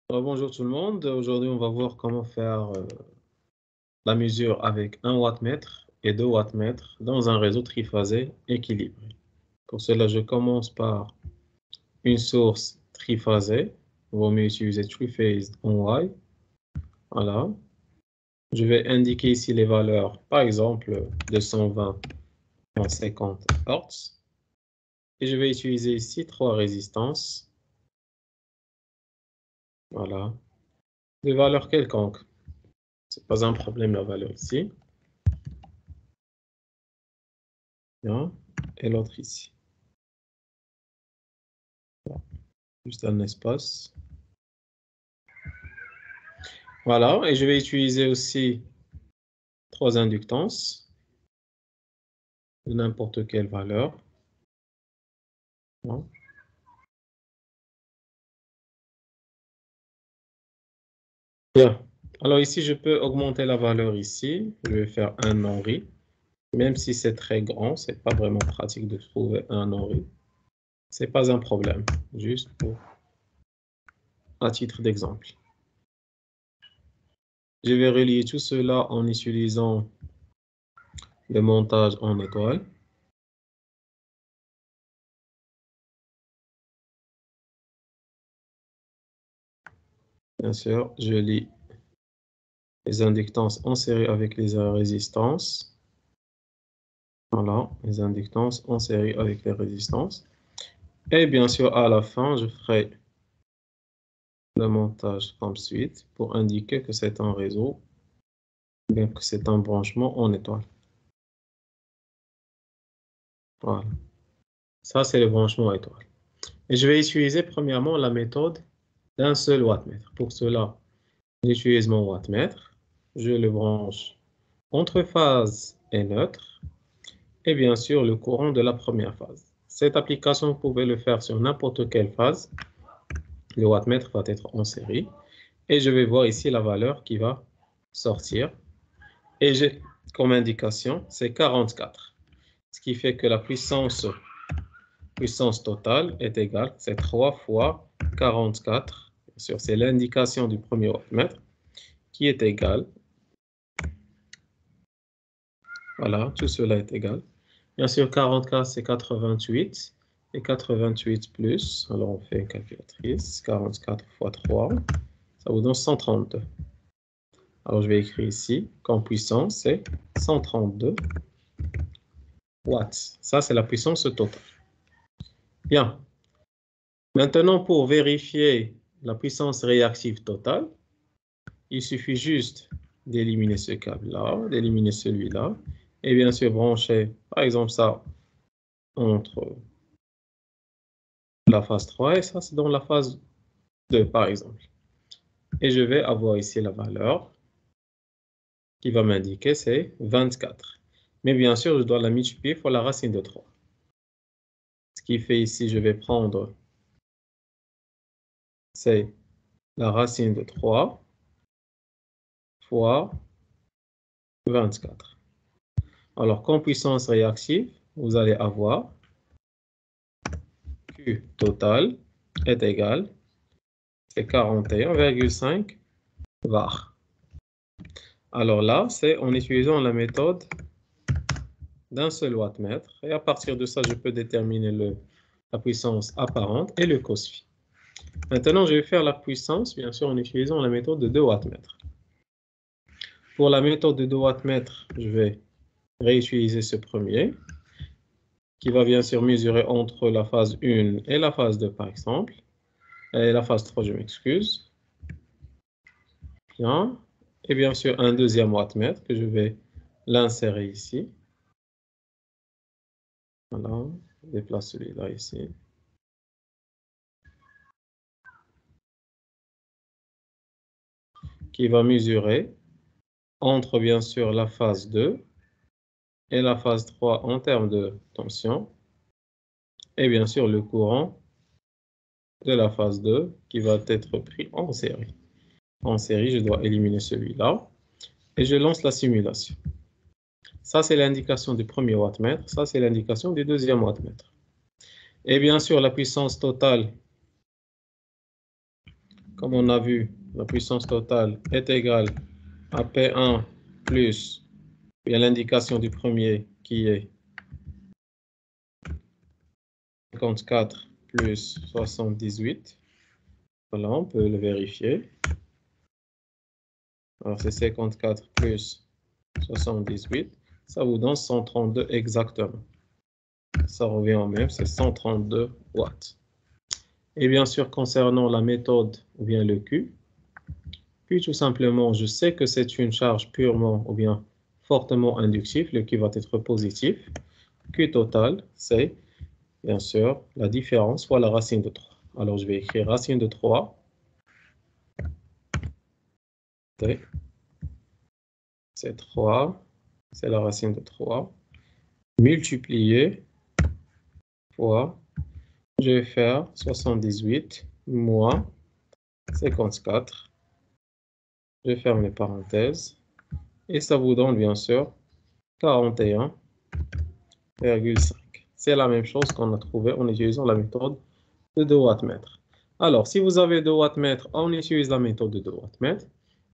Bonjour tout le monde. Aujourd'hui, on va voir comment faire la mesure avec un wattmètre et 2 wattmètres dans un réseau triphasé équilibré. Pour cela, je commence par une source triphasée. Il vaut mieux utiliser three-phase en Y. Voilà. Je vais indiquer ici les valeurs, par exemple 220 en 50 Hz. Et je vais utiliser ici 3 résistances. Voilà. De valeurs quelconques. Ce n'est pas un problème la valeur ici. Bien. Et l'autre ici. Juste un espace. Voilà, et je vais utiliser aussi 3 inductances de n'importe quelle valeur. Bon. Bien. Alors ici, je peux augmenter la valeur ici. Je vais faire un Henry. Même si c'est très grand, c'est pas vraiment pratique de trouver un Henry. C'est pas un problème, juste pour à titre d'exemple. Je vais relier tout cela en utilisant le montage en étoile. Bien sûr, je lie les inductances en série avec les résistances. Voilà, les inductances en série avec les résistances. Et bien sûr, à la fin, je ferai le montage comme suite pour indiquer que c'est un réseau, bien que c'est un branchement en étoile. Voilà. Ça, c'est le branchement étoile. Et je vais utiliser premièrement la méthode d'un seul wattmètre. Pour cela, j'utilise mon wattmètre. Je le branche entre phase et neutre. Et bien sûr, le courant de la première phase. Cette application, vous pouvez le faire sur n'importe quelle phase. Le wattmètre va être en série. Et je vais voir ici la valeur qui va sortir. Et j'ai comme indication, c'est 44. Ce qui fait que la puissance totale est égale, c'est 3 fois 44. Bien sûr, c'est l'indication du premier wattmètre qui est égale. Voilà, tout cela est égal. Bien sûr, 44, c'est 88. Et 88 plus, alors on fait une calculatrice, 44 fois 3, ça vous donne 132. Alors je vais écrire ici qu'en puissance, c'est 132 watts. Ça, c'est la puissance totale. Bien. Maintenant, pour vérifier la puissance réactive totale, il suffit juste d'éliminer ce câble-là, d'éliminer celui-là, et bien sûr brancher, par exemple, ça entre la phase 3 et ça, c'est dans la phase 2, par exemple. Et je vais avoir ici la valeur qui va m'indiquer, c'est 24. Mais bien sûr, je dois la multiplier par la racine de 3. Ce qui fait ici, je vais prendre, c'est la racine de 3 fois 24. Alors, comme puissance réactive, vous allez avoir Q total est égal, c'est 41,5 var. Alors là, c'est en utilisant la méthode d'un seul wattmètre. Et à partir de ça, je peux déterminer la puissance apparente et le cos phi. Maintenant, je vais faire la puissance, bien sûr, en utilisant la méthode de 2 wattmètres. Pour la méthode de 2 wattmètres, je vais réutiliser ce premier, qui va bien sûr mesurer entre la phase 1 et la phase 2, par exemple. Et la phase 3, je m'excuse. Bien. Et bien sûr, un deuxième wattmètre que je vais l'insérer ici. Voilà. Je déplace celui-là ici. Qui va mesurer entre, bien sûr, la phase 2 et la phase 3 en termes de tension. Et bien sûr, le courant de la phase 2 qui va être pris en série. En série, je dois éliminer celui-là. Et je lance la simulation. Ça, c'est l'indication du premier wattmètre. Ça, c'est l'indication du deuxième wattmètre. Et bien sûr, la puissance totale comme on a vu, la puissance totale est égale à P1 plus, il y a l'indication du premier qui est 54 plus 78. Voilà, on peut le vérifier. Alors, c'est 54 plus 78. Ça vous donne 132 exactement. Ça revient au même, c'est 132 watts. Et bien sûr, concernant la méthode ou bien le Q, puis tout simplement, je sais que c'est une charge purement ou bien fortement inductive, le Q va être positif. Q total, c'est bien sûr la différence fois la racine de 3. Alors, je vais écrire racine de 3. C'est 3, c'est la racine de 3, multiplié fois, je vais faire 78 moins 54. Je ferme les parenthèses. Et ça vous donne bien sûr 41,5. C'est la même chose qu'on a trouvé en utilisant la méthode de 2 wattmètres. Alors, si vous avez 2 wattmètres, on utilise la méthode de 2 wattmètres.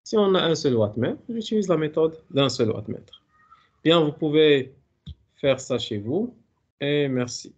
Si on a un seul wattmètre, j'utilise la méthode d'un seul wattmètre. Bien, vous pouvez faire ça chez vous et merci.